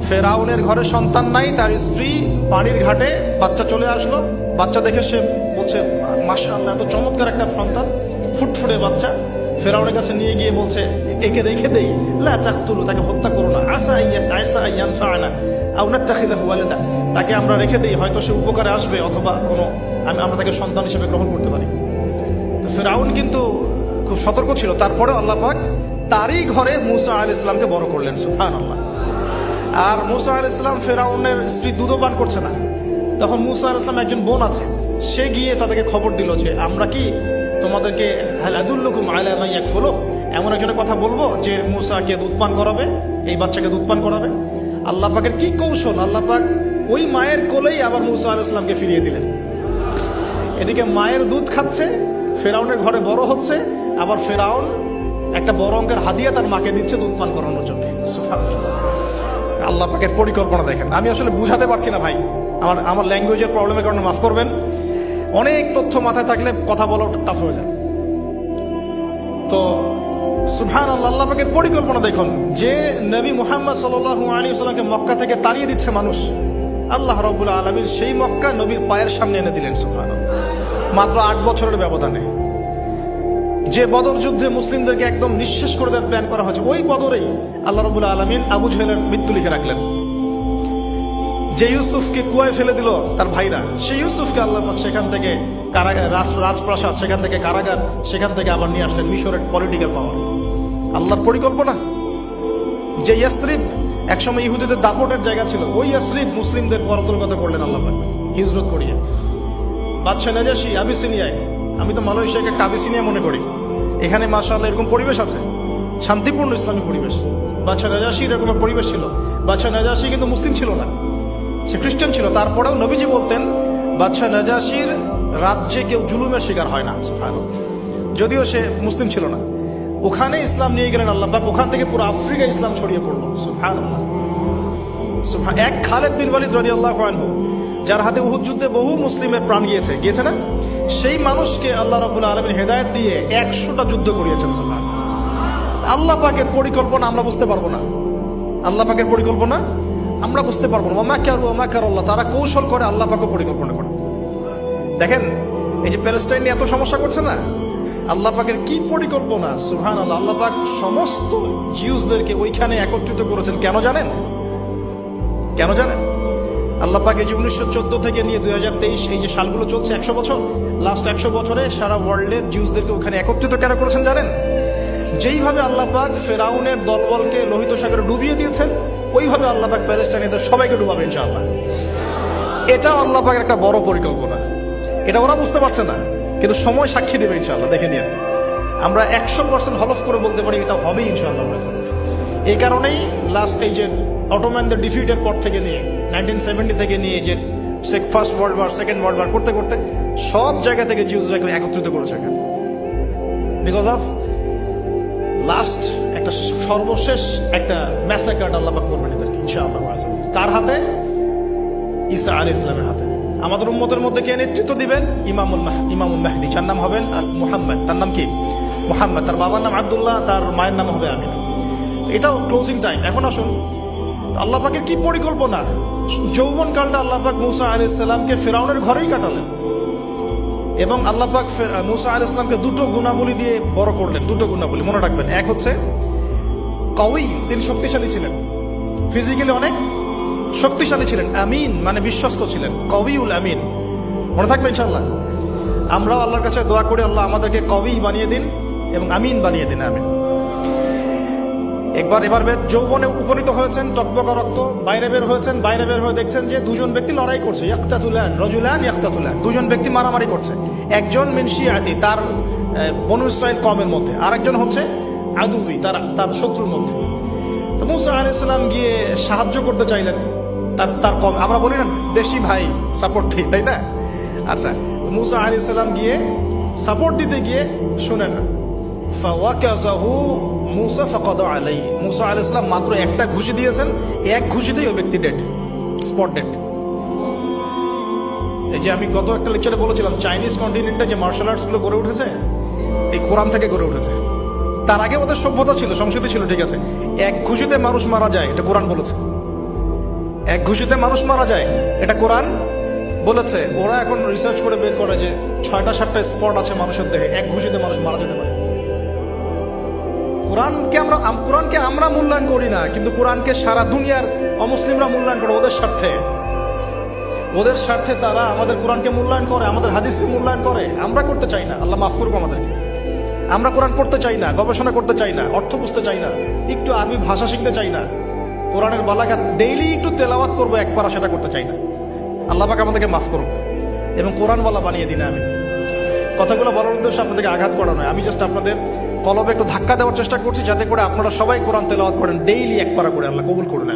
ফেরাউনের ঘরে সন্তান নাই, তার স্ত্রী পানির ঘাটে বাচ্চা চলে আসলো। বাচ্চা দেখে সে বলছে মাশাআল্লাহ, এত চমৎকার একটা সন্তান, ফুটফুটে বাচ্চা। ফেরাউনের কাছে নিয়ে গিয়ে বলছে একে রেখে দেই, লা তাকতুলু, তাকে হত্যা করো না, আসা ইয়ানফা'না আও নাত্তাখিযাহু ওয়ালাদা, তাকে আমরা রেখে দেই, হয়তো সে উপকারে আসবে, অথবা কোনো আমরা তাকে সন্তান হিসেবে গ্রহণ করতে পারি। তো ফেরাউন কিন্তু খুব সতর্ক ছিল। তারপরে আল্লাহ পাক তারই ঘরে মূসা আলাইহিস সালামকে বড় করলেন, সুবহানাল্লাহ। আর মূসা আলাইহিস সালাম, ফেরাউনের স্ত্রী দুধও পান করছে না। তখন মূসা আলাইহিস সালামের একজন বোন আছে, সে গিয়ে তাদেরকে খবর দিল যে আমরা কি তোমাদেরকে হাল আদুল্লুকুম আলা মান ইয়াকফুলু, এমন একজনের কথা বলবো যে মূসাকে দুধ পান করাবে, এই বাচ্চাকে দুধ পান করাবে। আল্লাহ পাকের কি কৌশল, আল্লাহ পাক ওই মায়ের কোলেই আবার মূসা আলাইহিস সালামকে ফিরিয়ে দিলেন। এদিকে মায়ের দুধ খাচ্ছে, ফেরাউনের ঘরে বড় হচ্ছে, আবার ফেরাউন একটা বড় অঙ্কের হাদিয়া তার মাকে দিচ্ছে দুধ পান করানোর জন্য। সুবহানাল্লাহ, আল্লাহ পাকের পরিকল্পনা দেখেন। আমি আসলে বুঝাতে পারছি না ভাই, আমার ল্যাঙ্গুয়েজের প্রবলেমের কারণে মাফ করবেন। অনেক তথ্য মাথায় থাকলে কথা বলা টাফ হয়ে যায়। তো সুবহানাল্লাহ, আল্লাহ পাকের পরিকল্পনা দেখুন, যে নবী মুহাম্মদ সাল্লাল্লাহু আলাইহি ওয়াসাল্লামকে মক্কা থেকে তাড়িয়ে দিচ্ছে মানুষ, আল্লাহ রাব্বুল আলামিন সেই মক্কা নবীর পায়ের সামনে এনে দিলেন, সুবহানাল্লাহ, মাত্র 8 বছরের ব্যবধানে। যে বদর যুদ্ধে মুসলিমদেরকে একদম নিঃশেষ করে দেওয়ার প্ল্যান করা হয়েছে, ওই বদরেই আল্লাহ রাব্বুল আলামিন আবু জাহেলের মৃত্যু লিখে রাখলেন। যে ইউসুফকে কুয়ায় ফেলে দিল তার ভাইরা, সেই ইউসুফকে আল্লাহ পাক সেখান থেকে কারাগার, রাজপ্রাসাদ, সেখান থেকে কারাগার, সেখান থেকে আবার নিয়ে আসলেন মিশরের পলিটিক্যাল পাওয়ার। আল্লাহর পরিকল্পনা। যে ইয়াসরিব একসময় ইহুদিদের দাপটের জায়গা ছিল, ওই ইয়াসরিব মুসলিমদের পরতলগত করলেন আল্লাহ পাক হিজরত করিয়ে। বাদশাহ নাজাশী আবিসিনিয়ায়, আমি তো মালয়েশিয়াকে একটা আবিসিনিয়া মনে করি, এখানে মাশাআল্লাহ এরকম পরিবেশ আছে, শান্তিপূর্ণ ইসলামী পরিবেশ। বাদশাহ নাজাশীর এরকম পরিবেশ ছিল। বাদশাহ নাজাশী কিন্তু মুসলিম ছিল না, সে খ্রিস্টান ছিল। তারপরেও নবীজি বলতেন বাদশাহ নাজাশীর রাজ্যে কেউ জুলুমের শিকার হয় না, সুবহানাল্লাহ, যদিও সে মুসলিম ছিল না। ওখানে ইসলাম নিয়ে গেলেন আল্লাহ পাক, ওখান থেকে পুরো আফ্রিকা ইসলাম ছড়িয়ে পড়লো, সুবহানাল্লাহ। এক খালেদ বিন ওয়ালিদ রাদিয়াল্লাহু আনহু, যার হাতে উহুদ যুদ্ধে বহু মুসলিমের প্রাণ গিয়েছে না, সেই মানুষকে আল্লাহ রাব্বুল আলামিন হেদায়েত দিয়ে 100টা যুদ্ধ করিয়েছেন, সুবহানাল্লাহ। আল্লাহ পাকের পরিকল্পনা আমরা বুঝতে পারবো না, আল্লাহ পাকের পরিকল্পনা আমরা বুঝতে পারবো না। ওমাকারু ওমাকারাল্লাহ, তারা কৌশল করে, আল্লাহ পাকও পরিকল্পনা করে। দেখেন এই যে প্যালেস্টাইন নিয়ে এত সমস্যা করছে না, আল্লাহ পাকের কি পরিকল্পনা, সুবহানাল্লাহ। আল্লাহ পাক সমস্ত জিউসদেরকে ওইখানে একত্রিত করেছেন, কেন জানেন? কেন জানেন? আল্লাহ পাক এই যে 1914 থেকে নিয়ে 2023 এই যে সালগুলো চলছে, 100 বছর, লাস্ট 100 বছরে সারা ওয়ার্ল্ডের জিউসদেরকে ওখানে একত্রিত কেন করেছেন জানেন? যেইভাবে আল্লাহ পাক ফেরাউনের দলবলকে লোহিত সাগরে ডুবিয়ে দিয়েছেন, ওইভাবে আল্লাহ পাক প্যালেস্টাইনিদের সবাইকে ডুবাবে ইনশাআল্লাহ। এটা আল্লাহ পাকের একটা বড় পরিকল্পনা। এটা ওরা বুঝতে পারছে না, কিন্তু সময় সাক্ষী দেবে ইনশাআল্লাহ। দেখে নিন, আমরা 100% হলফ করে বলতে পারি এটা হবে ইনশাআল্লাহ। এই কারণেই লাস্ট এই যে অটোম্যানদের ডিফিটের পর থেকে নিয়ে 1970 থেকে নিয়ে যে first world war, second world war করতে করতে সব জায়গা থেকে জিউসরাকে একত্রিত করেছে এখানে, বিকজ অফ লাস্ট একটা সর্বশেষ একটা ম্যাসাকার আল্লাহ পাক করবেন এদেরকে ইনশাআল্লাহ। কার হাতে? ঈসা আলাইহিস সালামের হাতে। আমাদের উম্মতের মধ্যে কে নেতৃত্ব দিবেন? ইমামুল মাহদি, যার নাম হবেন মুহাম্মদ। তার নাম কি? মুহাম্মদ। তার বাবার নাম আব্দুল্লাহ, তার মায়ের নাম হবে আমিনা। এটাও ক্লোজিং টাইম। এখন আসুন, আল্লাহ পাকের কি পরিকল্পনা। যৌবন কালটা আল্লাহ পাক মূসা আলাইহিস সালামকে ফিরআউনের ঘরেই কাটালেন, এবং আল্লাহ পাক মূসা আলাইহিস সালামকে দুটো গুণাবলী দিয়ে বড় করলেন। দুটো গুণাবলী মনে রাখবেন। এক হচ্ছে কওয়ী, তিনি শক্তিশালী ছিলেন, ফিজিক্যালি অনেক শক্তিশালী ছিলেন। আমিন মানে বিশ্বস্ত ছিলেন, কওয়ীউল আমিন, মনে থাকবে ইনশাআল্লাহ। আমরাও আল্লাহর কাছে দোয়া করি, আল্লাহ আমাদেরকে কওয়ী বানিয়ে দিন এবং আমিন বানিয়ে দিন, আমিন। এবার যৌবনে উপনীত হয়েছেন, টকবকা রক্ত, বাইরে বের হয়েছেন। বাইরে বের হয়ে দেখছেন যে দুজন ব্যক্তি লড়াই করছে, ইয়াকতাতুলান রাজুলান ইয়াকতাতুলান, দুজন ব্যক্তি মারামারি করছে। একজন মিন শিয়াতি, তার বনু ইসরাইল কওমের মধ্যে, আরেকজন হচ্ছে আদুবি, তার শত্রুর মধ্যে। তো মূসা আলাইহিস সালাম গিয়ে সাহায্য করতে চাইলেন তার কম। আমরা বলি না দেশি ভাই সাপোর্ট দিই, তাই না? আচ্ছা, মূসা আলাইহিস সালাম গিয়ে সাপোর্ট দিতে গিয়ে শুনেন, ফাওয়াকাযাহু মূসা ফাকাদা আলাইহি, মূসা আলাইহিস সালাম মাত্র একটা ঘুষি দিয়েছেন, এক ঘুষিতেই ওই ব্যক্তি ডেড, স্পট ডেড। এই যে আমি গত একটা লেকচারে বলেছিলাম, চাইনিজ কন্টিনেন্টে যে মার্শাল আর্টস গুলো গড়ে উঠেছে, এই কোরআন থেকে গড়ে উঠেছে। তার আগে ওদের সভ্যতা ছিল, সংস্কৃতি ছিল, ঠিক আছে। এক ঘুষিতে মানুষ মারা যায়, এটা কোরআন বলেছে। এক ঘুষিতে মানুষ মারা যায়, এটা কোরআন বলেছে। ওরা এখন রিসার্চ করে বের করে যে 6টা-7টা স্পট আছে মানুষের দেহে, এক ঘুষিতে মানুষ মারা যেতে পারে। কোরআনকে আমরা মূল্যায়ন করি না, কিন্তু কোরআনকে সারা দুনিয়ার অমুসলিমরা মূল্যায়ন করে ওদের স্বার্থে তারা আমাদের কোরআনকে মূল্যায়ন করে, আমাদের হাদিসকে মূল্যায়ন করে। আমরা করতে চাই না, আল্লাহ মাফ করুক আমাদেরকে। আমরা কোরআন পড়তে চাই না, গবেষণা করতে চাই না, অর্থ বুঝতে চাই না, একটু আরবি ভাষা শিখতে চাই না, কোরআনের বালাগাত ডেইলি একটু তেলাওয়াত করবো একবার, সেটা করতে চাই না। আল্লাহ পাক আমাদেরকে মাফ করুক এবং কোরআনওয়ালা বানিয়ে দিন। আমি কথাগুলো বলার উদ্দেশ্য আপনাদেরকে আঘাত করা নয়, আমি জাস্ট আপনাদের কলবে একটু ধাক্কা দেওয়ার চেষ্টা করছি, যাতে করে আপনারা সবাই কোরআন তেলাওয়াত করেন ডেইলি এক পারা করে। আল্লাহ কবুল করুন।